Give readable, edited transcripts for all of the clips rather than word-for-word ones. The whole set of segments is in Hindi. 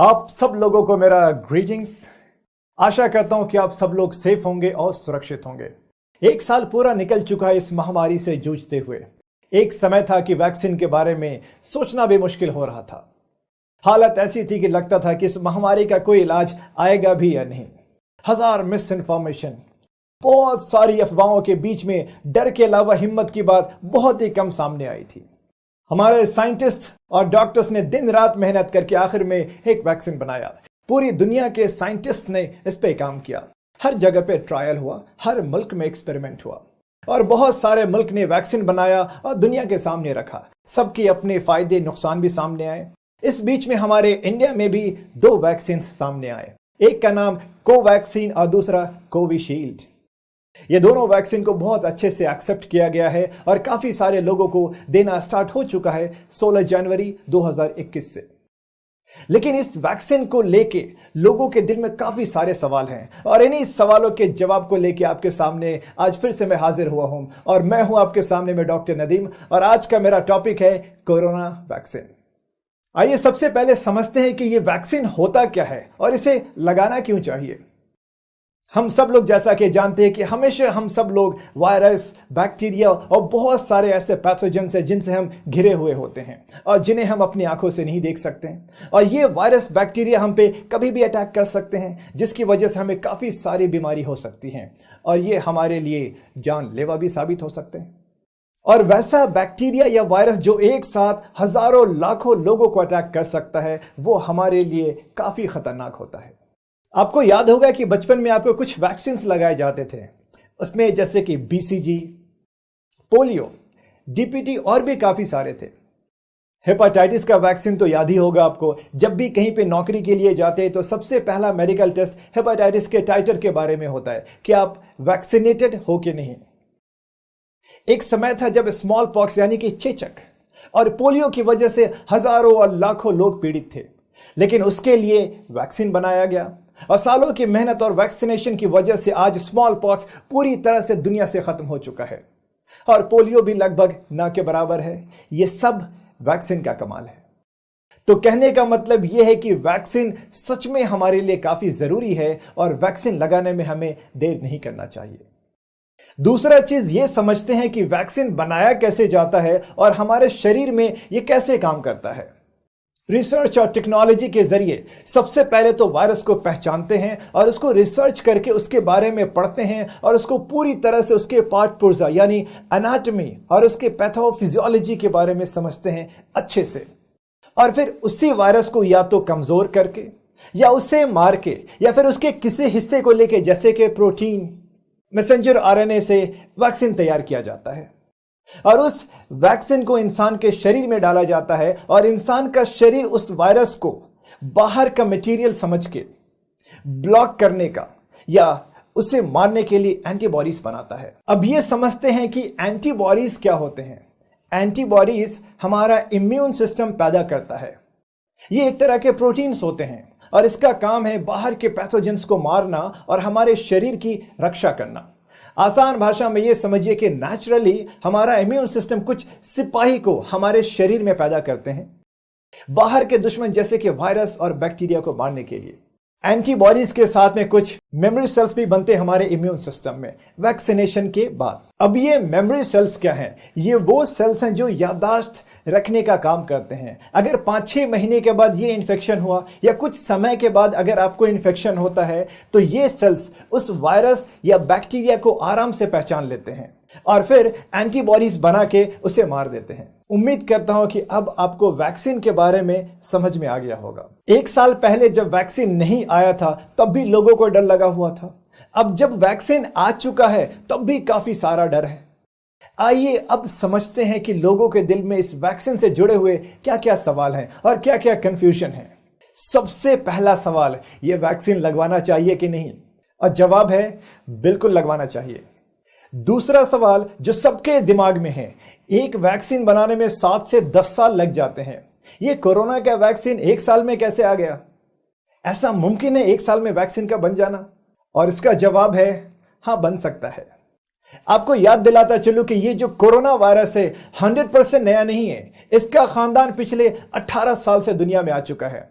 आप सब लोगों को मेरा ग्रीटिंग्स। आशा करता हूं कि आप सब लोग सेफ होंगे और सुरक्षित होंगे। एक साल पूरा निकल चुका है इस महामारी से जूझते हुए। एक समय था कि वैक्सीन के बारे में सोचना भी मुश्किल हो रहा था। हालत ऐसी थी कि लगता था कि इस महामारी का कोई इलाज आएगा भी या नहीं। हजार मिस इन्फॉर्मेशन, बहुत सारी अफवाहों के बीच में डर के अलावा हिम्मत की बात बहुत ही कम सामने आई थी। हमारे साइंटिस्ट और डॉक्टर्स ने दिन रात मेहनत करके आखिर में एक वैक्सीन बनाया। पूरी दुनिया के साइंटिस्ट ने इस पे काम किया। हर जगह पे ट्रायल हुआ, हर मुल्क में एक्सपेरिमेंट हुआ और बहुत सारे मुल्क ने वैक्सीन बनाया और दुनिया के सामने रखा। सबके अपने फायदे नुकसान भी सामने आए। इस बीच में हमारे इंडिया में भी दो वैक्सीन सामने आए। एक का नाम कोवैक्सीन और दूसरा कोविशील्ड। ये दोनों वैक्सीन को बहुत अच्छे से एक्सेप्ट किया गया है और काफी सारे लोगों को देना स्टार्ट हो चुका है 16 जनवरी 2021 से। लेकिन इस वैक्सीन को लेके लोगों के दिल में काफी सारे सवाल हैं और इन्हीं सवालों के जवाब को लेके आपके सामने आज फिर से मैं हाजिर हुआ हूं और मैं हूं आपके सामने में डॉक्टर नदीम और आज का मेरा टॉपिक है कोरोना वैक्सीन। आइए सबसे पहले समझते हैं कि ये वैक्सीन होता क्या है और इसे लगाना क्यों चाहिए। हम सब लोग जैसा कि जानते हैं कि हमेशा हम सब लोग वायरस, बैक्टीरिया और बहुत सारे ऐसे पैथोजन से जिनसे हम घिरे हुए होते हैं और जिन्हें हम अपनी आंखों से नहीं देख सकते हैं। और ये वायरस, बैक्टीरिया हम पे कभी भी अटैक कर सकते हैं जिसकी वजह से हमें काफ़ी सारी बीमारी हो सकती हैं और ये हमारे लिए जानलेवा भी साबित हो सकते हैं। और वैसा बैक्टीरिया या वायरस जो एक साथ हजारों लाखों लोगों को अटैक कर सकता है वो हमारे लिए काफ़ी खतरनाक होता है। आपको याद होगा कि बचपन में आपको कुछ वैक्सीन लगाए जाते थे, उसमें जैसे कि बीसीजी, पोलियो, डीपीटी और भी काफी सारे थे। हेपेटाइटिस का वैक्सीन तो याद ही होगा आपको। जब भी कहीं पे नौकरी के लिए जाते हैं तो सबसे पहला मेडिकल टेस्ट हेपेटाइटिस के टाइटर के बारे में होता है कि आप वैक्सीनेटेड हो कि नहीं। एक समय था जब स्मॉल पॉक्स यानी कि चेचक और पोलियो की वजह से हजारों और लाखों लोग पीड़ित थे, लेकिन उसके लिए वैक्सीन बनाया गया और सालों की मेहनत और वैक्सीनेशन की वजह से आज स्मॉल पॉक्स पूरी तरह से दुनिया से खत्म हो चुका है और पोलियो भी लगभग ना के बराबर है। यह सब वैक्सीन का कमाल है। तो कहने का मतलब यह है कि वैक्सीन सच में हमारे लिए काफी जरूरी है और वैक्सीन लगाने में हमें देर नहीं करना चाहिए। दूसरा चीज यह समझते हैं कि वैक्सीन बनाया कैसे जाता है और हमारे शरीर में यह कैसे काम करता है। रिसर्च और टेक्नोलॉजी के जरिए सबसे पहले तो वायरस को पहचानते हैं और उसको रिसर्च करके उसके बारे में पढ़ते हैं और उसको पूरी तरह से उसके पार्ट पुर्जा यानी एनाटॉमी और उसके पैथोफिजियोलॉजी के बारे में समझते हैं अच्छे से। और फिर उसी वायरस को या तो कमजोर करके या उसे मार के या फिर उसके किसी हिस्से को लेके जैसे कि प्रोटीन, मैसेंजर आरएनए से वैक्सीन तैयार किया जाता है और उस वैक्सीन को इंसान के शरीर में डाला जाता है और इंसान का शरीर उस वायरस को बाहर का मटेरियल समझ के ब्लॉक करने का या उसे मारने के लिए एंटीबॉडीज बनाता है। अब ये समझते हैं कि एंटीबॉडीज क्या होते हैं। एंटीबॉडीज हमारा इम्यून सिस्टम पैदा करता है। ये एक तरह के प्रोटीन्स होते हैं और इसका काम है बाहर के पैथोजेंस को मारना और हमारे शरीर की रक्षा करना। आसान भाषा में यह समझिए कि नेचुरली हमारा इम्यून सिस्टम कुछ सिपाही को हमारे शरीर में पैदा करते हैं बाहर के दुश्मन जैसे कि वायरस और बैक्टीरिया को मारने के लिए। एंटीबॉडीज के साथ में कुछ मेमोरी सेल्स भी बनते हैं हमारे इम्यून सिस्टम में वैक्सीनेशन के बाद। अब ये मेमोरी सेल्स क्या हैं? ये वो सेल्स हैं जो याददाश्त रखने का काम करते हैं। अगर 5-6 महीने के बाद ये इन्फेक्शन हुआ या कुछ समय के बाद अगर आपको इन्फेक्शन होता है तो ये सेल्स उस वायरस या बैक्टीरिया को आराम से पहचान लेते हैं और फिर एंटीबॉडीज बना के उसे मार देते हैं। उम्मीद करता हूं कि अब आपको वैक्सीन के बारे में समझ में आ गया होगा। एक साल पहले जब वैक्सीन नहीं आया था तब भी लोगों को डर लगा हुआ था। अब जब वैक्सीन आ चुका है तब भी काफी सारा डर है। आइए अब समझते हैं कि लोगों के दिल में इस वैक्सीन से जुड़े हुए क्या क्या सवाल हैं और क्या क्या कंफ्यूजन है। सबसे पहला सवाल, यह वैक्सीन लगवाना चाहिए कि नहीं? और जवाब है बिल्कुल लगवाना चाहिए। दूसरा सवाल जो सबके दिमाग में है, एक वैक्सीन बनाने में 7 से 10 साल लग जाते हैं। यह कोरोना का वैक्सीन 1 साल में कैसे आ गया? ऐसा मुमकिन है 1 साल में वैक्सीन का बन जाना? और इसका जवाब है हां, बन सकता है। आपको याद दिलाता चलूं कि ये जो कोरोना वायरस है 100% नया नहीं है। इसका खानदान पिछले 18 साल से दुनिया में आ चुका है।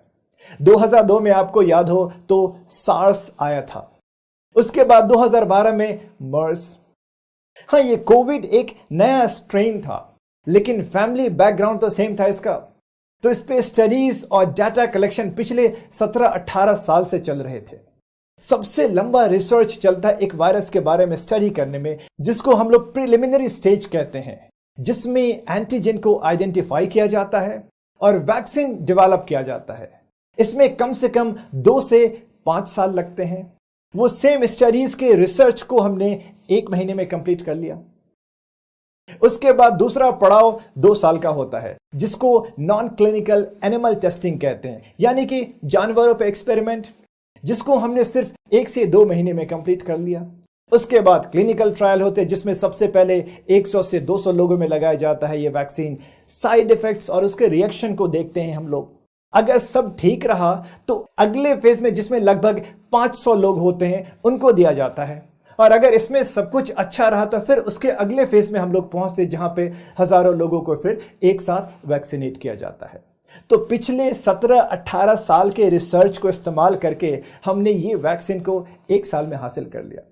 2002 में आपको याद हो तो सार्स आया था, उसके बाद 2012 में मर्स। हाँ, ये कोविड एक नया स्ट्रेन था, लेकिन फैमिली बैकग्राउंड तो सेम था इसका। तो इस पे स्टडीज और डाटा कलेक्शन पिछले 17-18 साल से चल रहे थे। सबसे लंबा रिसर्च चलता है एक वायरस के बारे में स्टडी करने में, जिसको हम लोग प्रिलिमिनरी स्टेज कहते हैं, जिसमें एंटीजन को आइडेंटिफाई किया जाता है और वैक्सीन डेवलप किया जाता है। इसमें कम से कम 2 से 5 साल लगते हैं। वो सेम स्टडीज के रिसर्च को हमने 1 महीने में कंप्लीट कर लिया। उसके बाद दूसरा पड़ाव 2 साल का होता है, जिसको नॉन क्लिनिकल एनिमल टेस्टिंग कहते हैं, यानी कि जानवरों पे एक्सपेरिमेंट, जिसको हमने सिर्फ 1 से 2 महीने में कंप्लीट कर लिया। उसके बाद क्लिनिकल ट्रायल होते हैं, जिसमें सबसे पहले 100 से 200 लोगों में लगाया जाता है ये वैक्सीन। साइड इफेक्ट्स और उसके रिएक्शन को देखते हैं हम लोग। अगर सब ठीक रहा तो अगले फेज में, जिसमें लगभग 500 लोग होते हैं, उनको दिया जाता है। और अगर इसमें सब कुछ अच्छा रहा तो फिर उसके अगले फेज में हम लोग पहुंचते, जहां पे हजारों लोगों को फिर एक साथ वैक्सीनेट किया जाता है। तो पिछले 17-18 साल के रिसर्च को इस्तेमाल करके हमने ये वैक्सीन को 1 साल में हासिल कर लिया।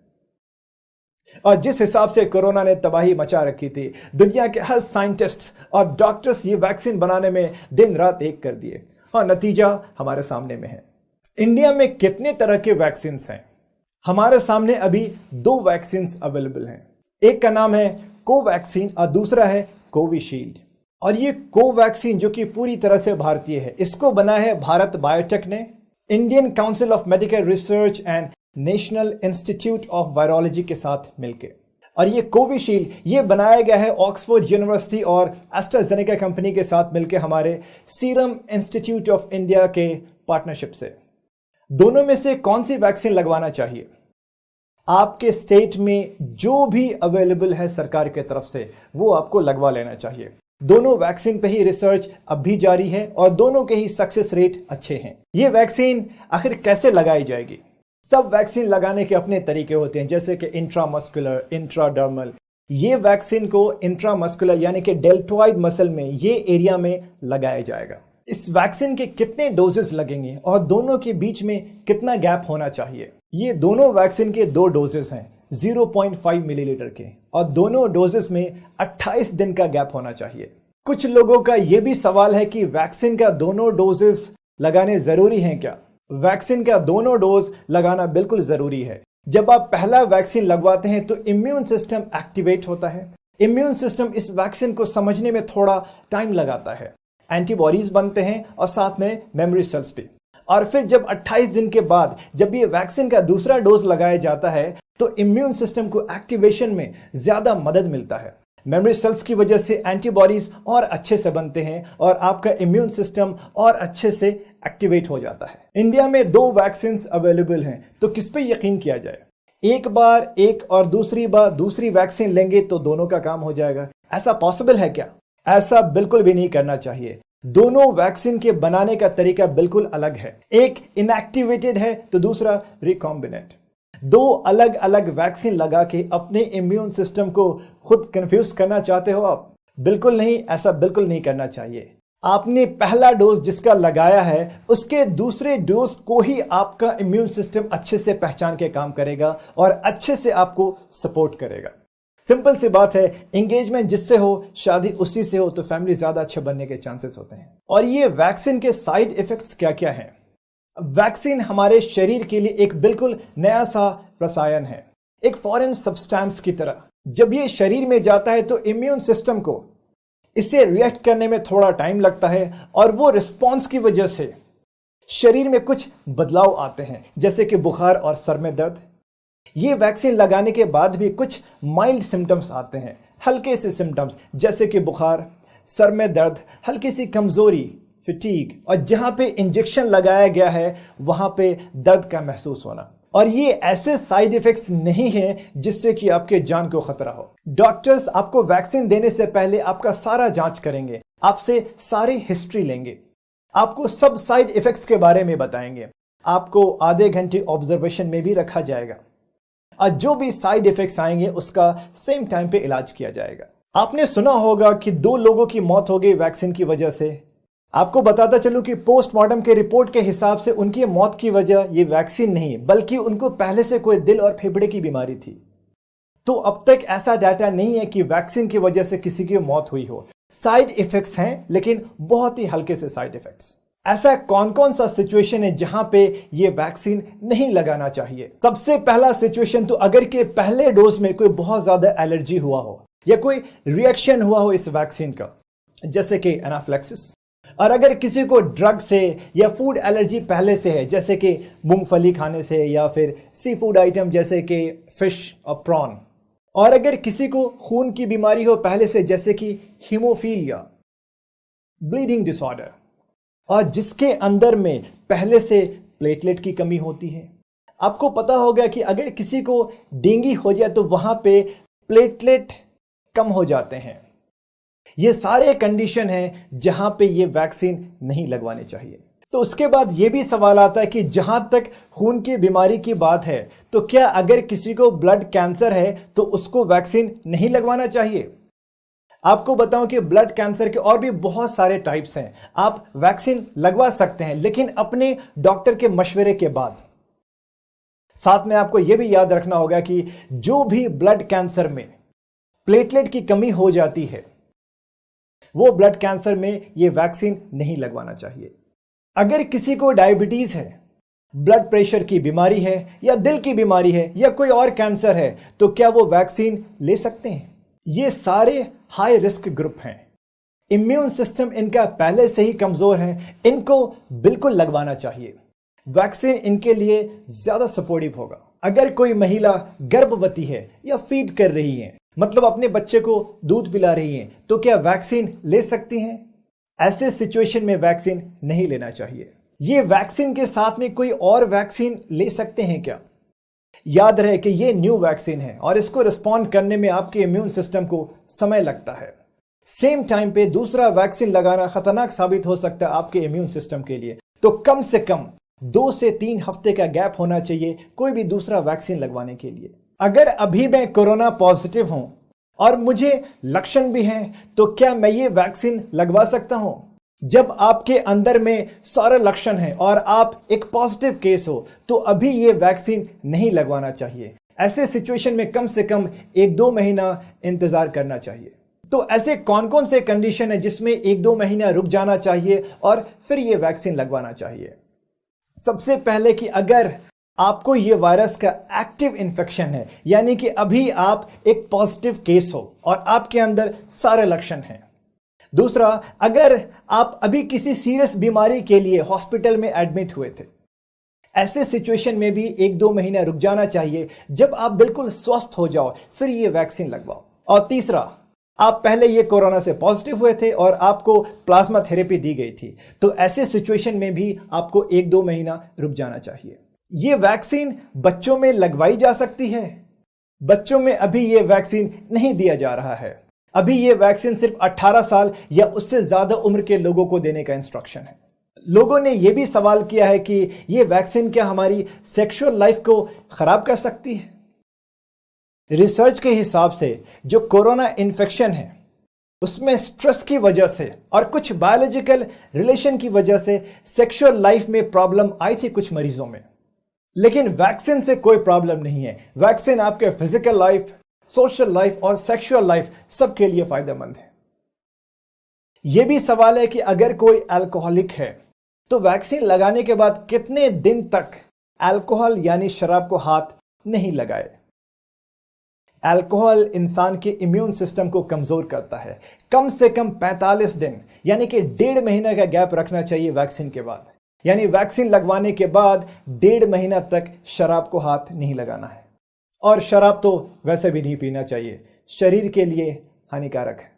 और जिस हिसाब से कोरोना ने तबाही मचा रखी थी, दुनिया के हर साइंटिस्ट और डॉक्टर्स ये वैक्सीन बनाने में दिन रात एक कर दिए, और नतीजा हमारे सामने में है। इंडिया में कितने तरह के वैक्सीन हैं? हमारे सामने अभी 2 वैक्सीन अवेलेबल हैं। एक का नाम है कोवैक्सीन और दूसरा है कोविशील्ड। और ये कोवैक्सीन, जो कि पूरी तरह से भारतीय है, इसको बनाया है भारत बायोटेक ने, Indian council of medical research and national institute of virology के साथ मिलकर। और ये कोविशील्ड ये बनाया गया है ऑक्सफोर्ड यूनिवर्सिटी और एस्ट्राजेनेका कंपनी के साथ मिलकर, हमारे सीरम इंस्टीट्यूट ऑफ इंडिया के पार्टनरशिप से। दोनों में से कौन सी वैक्सीन लगवाना चाहिए? आपके स्टेट में जो भी अवेलेबल है सरकार की तरफ से, वो आपको लगवा लेना चाहिए। दोनों वैक्सीन पे ही रिसर्च अब भी जारी है और दोनों के ही सक्सेस रेट अच्छे हैं। ये वैक्सीन आखिर कैसे लगाई जाएगी? सब वैक्सीन लगाने के अपने तरीके होते हैं, जैसे कि इंट्रामस्कुलर, इंट्राडर्मल। ये वैक्सीन को इंट्रामस्कुलर यानी कि डेल्टोइड मसल में, ये एरिया में लगाया जाएगा। इस वैक्सीन के कितने डोजेस लगेंगे और दोनों के बीच में कितना गैप होना चाहिए? ये दोनों वैक्सीन के 2 डोजेस हैं 0.5 मिलीलीटर के, और दोनों डोजेस में 28 दिन का गैप होना चाहिए। कुछ लोगों का यह भी सवाल है कि वैक्सीन का दोनों डोजेस लगाने जरूरी हैं क्या? वैक्सीन का दोनों डोज लगाना बिल्कुल जरूरी है। जब आप पहला वैक्सीन लगवाते हैं तो इम्यून सिस्टम एक्टिवेट होता है। इम्यून सिस्टम इस वैक्सीन को समझने में थोड़ा टाइम लगाता है। एंटीबॉडीज बनते हैं और साथ में मेमोरी सेल्स भी। और फिर जब 28 दिन के बाद जब ये वैक्सीन का दूसरा डोज लगाया जाता है तो इम्यून सिस्टम को एक्टिवेशन में ज्यादा मदद मिलता है। मेमोरी सेल्स की वजह से एंटीबॉडीज और अच्छे से बनते हैं और आपका इम्यून सिस्टम और अच्छे से एक्टिवेट हो जाता है। इंडिया में 2 वैक्सीन अवेलेबल हैं, तो किस पे यकीन किया जाए? एक बार एक और दूसरी बार दूसरी वैक्सीन लेंगे तो दोनों का काम हो जाएगा? ऐसा पॉसिबल है क्या? ऐसा बिल्कुल भी नहीं करना चाहिए। दोनों वैक्सीन के बनाने का तरीका बिल्कुल अलग है। एक इनएक्टिवेटेड है तो दूसरा रिकॉम्बिनेंट। 2 अलग अलग वैक्सीन लगा के अपने इम्यून सिस्टम को खुद कंफ्यूज करना चाहते हो आप? बिल्कुल नहीं, ऐसा बिल्कुल नहीं करना चाहिए। आपने पहला डोज जिसका लगाया है, उसके दूसरे डोज को ही आपका इम्यून सिस्टम अच्छे से पहचान के काम करेगा और अच्छे से आपको सपोर्ट करेगा। सिंपल सी बात है, एंगेजमेंट जिससे हो, शादी उसी से हो, तो फैमिली ज्यादा अच्छे बनने के चांसेस होते हैं। और ये वैक्सीन के साइड इफेक्ट्स क्या क्या हैं? वैक्सीन हमारे शरीर के लिए एक बिल्कुल नया सा रसायन है, एक फॉरेन सब्सटेंस की तरह। जब ये शरीर में जाता है तो इम्यून सिस्टम को इसे रिएक्ट करने में थोड़ा टाइम लगता है और वो रिस्पॉन्स की वजह से शरीर में कुछ बदलाव आते हैं, जैसे कि बुखार और सर में दर्द। ये वैक्सीन लगाने के बाद भी कुछ माइल्ड सिम्टम्स आते हैं, हल्के से सिम्टम्स, जैसे कि बुखार, सर में दर्द, हल्की सी कमजोरी, फिटीग, और जहां पे इंजेक्शन लगाया गया है वहां पे दर्द का महसूस होना। और ये ऐसे साइड इफेक्ट्स नहीं हैं जिससे कि आपके जान को खतरा हो। डॉक्टर्स आपको वैक्सीन देने से पहले आपका सारा जांच करेंगे, आपसे सारी हिस्ट्री लेंगे, आपको सब साइड इफेक्ट्स के बारे में बताएंगे, आपको आधे घंटे ऑब्जर्वेशन में भी रखा जाएगा और जो भी साइड इफेक्ट्स आएंगे उसका सेम टाइम पे इलाज किया जाएगा। आपने सुना होगा कि 2 लोगों की मौत हो गई वैक्सीन की वजह से। आपको बताता चलूं कि पोस्टमार्टम के रिपोर्ट के हिसाब से उनकी मौत की वजह ये वैक्सीन नहीं बल्कि उनको पहले से कोई दिल और फेफड़े की बीमारी थी। तो अब तक ऐसा डाटा नहीं है कि वैक्सीन की वजह से किसी की मौत हुई हो। साइड इफेक्ट्स हैं लेकिन बहुत ही हल्के से साइड इफेक्ट्स। ऐसा कौन कौन सा सिचुएशन है जहां पे ये वैक्सीन नहीं लगाना चाहिए? सबसे पहला सिचुएशन तो अगर के पहले डोज में कोई बहुत ज्यादा एलर्जी हुआ हो या कोई रिएक्शन हुआ हो इस वैक्सीन का, जैसे कि एनाफ्लेक्सिस, और अगर किसी को ड्रग से या फूड एलर्जी पहले से है जैसे कि मूंगफली खाने से या फिर सी फूड आइटम जैसे कि फिश और प्रॉन, और अगर किसी को खून की बीमारी हो पहले से जैसे कि हीमोफीलिया, ब्लीडिंग डिसऑर्डर, और जिसके अंदर में पहले से प्लेटलेट की कमी होती है। आपको पता होगा कि अगर किसी को डेंगू हो जाए तो वहां पे प्लेटलेट कम हो जाते हैं। ये सारे कंडीशन हैं जहां पे ये वैक्सीन नहीं लगवानी चाहिए। तो उसके बाद ये भी सवाल आता है कि जहां तक खून की बीमारी की बात है तो क्या अगर किसी को ब्लड कैंसर है तो उसको वैक्सीन नहीं लगवाना चाहिए? आपको बताऊं कि ब्लड कैंसर के और भी बहुत सारे टाइप्स हैं। आप वैक्सीन लगवा सकते हैं लेकिन अपने डॉक्टर के मशवरे के बाद। साथ में आपको यह भी याद रखना होगा कि जो भी ब्लड कैंसर में प्लेटलेट की कमी हो जाती है वो ब्लड कैंसर में ये वैक्सीन नहीं लगवाना चाहिए। अगर किसी को डायबिटीज है, ब्लड प्रेशर की बीमारी है या दिल की बीमारी है या कोई और कैंसर है तो क्या वो वैक्सीन ले सकते हैं? ये सारे हाई रिस्क ग्रुप हैं। इम्यून सिस्टम इनका पहले से ही कमजोर है, इनको बिल्कुल लगवाना चाहिए। वैक्सीन इनके लिए ज्यादा सपोर्टिव होगा। अगर कोई महिला गर्भवती है या फीड कर रही है, मतलब अपने बच्चे को दूध पिला रही हैं, तो क्या वैक्सीन ले सकती हैं? ऐसे सिचुएशन में वैक्सीन नहीं लेना चाहिए। ये वैक्सीन के साथ में कोई और वैक्सीन ले सकते हैं क्या? याद रहे कि ये न्यू वैक्सीन है और इसको रिस्पॉन्ड करने में आपके इम्यून सिस्टम को समय लगता है। सेम टाइम पे दूसरा वैक्सीन लगाना खतरनाक साबित हो सकता है आपके इम्यून सिस्टम के लिए। तो कम से कम 2 से 3 हफ्ते का गैप होना चाहिए कोई भी दूसरा वैक्सीन लगवाने के लिए। अगर अभी मैं कोरोना पॉजिटिव हूं और मुझे लक्षण भी हैं तो क्या मैं ये वैक्सीन लगवा सकता हूं? जब आपके अंदर में सारे लक्षण हैं और आप एक पॉजिटिव केस हो तो अभी ये वैक्सीन नहीं लगवाना चाहिए। ऐसे सिचुएशन में कम से कम 1-2 महीना इंतजार करना चाहिए। तो ऐसे कौन कौन से कंडीशन है जिसमें 1-2 महीना रुक जाना चाहिए और फिर ये वैक्सीन लगवाना चाहिए? सबसे पहले कि अगर आपको ये वायरस का एक्टिव इन्फेक्शन है, यानी कि अभी आप एक पॉजिटिव केस हो और आपके अंदर सारे लक्षण हैं। दूसरा, अगर आप अभी किसी सीरियस बीमारी के लिए हॉस्पिटल में एडमिट हुए थे, ऐसे सिचुएशन में भी 1-2 महीना रुक जाना चाहिए। जब आप बिल्कुल स्वस्थ हो जाओ फिर ये वैक्सीन लगवाओ। और तीसरा, आप पहले ये कोरोना से पॉजिटिव हुए थे और आपको प्लाज्मा थेरेपी दी गई थी, तो ऐसे सिचुएशन में भी आपको 1-2 महीना रुक जाना चाहिए। ये वैक्सीन बच्चों में लगवाई जा सकती है। बच्चों में अभी ये वैक्सीन नहीं दिया जा रहा है। अभी ये वैक्सीन सिर्फ 18 साल या उससे ज्यादा उम्र के लोगों को देने का इंस्ट्रक्शन है। लोगों ने यह भी सवाल किया है कि ये वैक्सीन क्या हमारी सेक्सुअल लाइफ को खराब कर सकती है? रिसर्च के हिसाब से जो कोरोना इन्फेक्शन है उसमें स्ट्रेस की वजह से और कुछ बायोलॉजिकल रिलेशन की वजह से सेक्सुअल लाइफ में प्रॉब्लम आई थी कुछ मरीजों में, लेकिन वैक्सीन से कोई प्रॉब्लम नहीं है। वैक्सीन आपके फिजिकल लाइफ, सोशल लाइफ और सेक्सुअल लाइफ सबके लिए फायदेमंद है। यह भी सवाल है कि अगर कोई अल्कोहलिक है तो वैक्सीन लगाने के बाद कितने दिन तक अल्कोहल यानी शराब को हाथ नहीं लगाए। अल्कोहल इंसान के इम्यून सिस्टम को कमजोर करता है। कम से कम 45 दिन यानी कि 1.5 महीने का गैप रखना चाहिए वैक्सीन के बाद, यानी वैक्सीन लगवाने के बाद 1.5 महीना तक शराब को हाथ नहीं लगाना है। और शराब तो वैसे भी नहीं पीना चाहिए, शरीर के लिए हानिकारक है।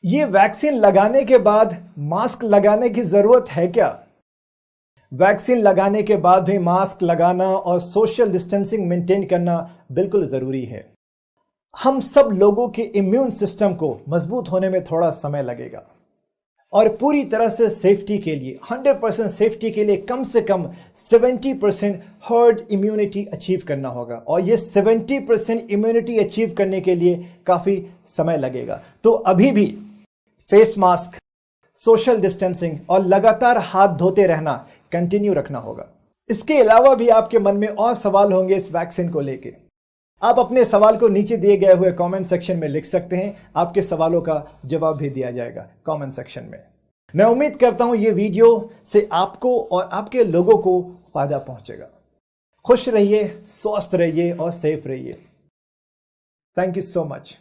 ये वैक्सीन लगाने के बाद मास्क लगाने की जरूरत है क्या? वैक्सीन लगाने के बाद भी मास्क लगाना और सोशल डिस्टेंसिंग मेंटेन करना बिल्कुल जरूरी है। हम सब लोगों के इम्यून सिस्टम को मजबूत होने में थोड़ा समय लगेगा और पूरी तरह से सेफ्टी के लिए 100% सेफ्टी के लिए कम से कम 70% हर्ड इम्यूनिटी अचीव करना होगा और ये 70% इम्यूनिटी अचीव करने के लिए काफ़ी समय लगेगा। तो अभी भी फेस मास्क, सोशल डिस्टेंसिंग और लगातार हाथ धोते रहना कंटिन्यू रखना होगा। इसके अलावा भी आपके मन में और सवाल होंगे इस वैक्सीन को लेके। आप अपने सवाल को नीचे दिए गए हुए कमेंट सेक्शन में लिख सकते हैं। आपके सवालों का जवाब भी दिया जाएगा कमेंट सेक्शन में। मैं उम्मीद करता हूं ये वीडियो से आपको और आपके लोगों को फायदा पहुंचेगा। खुश रहिए, स्वस्थ रहिए और सेफ रहिए। Thank you so much.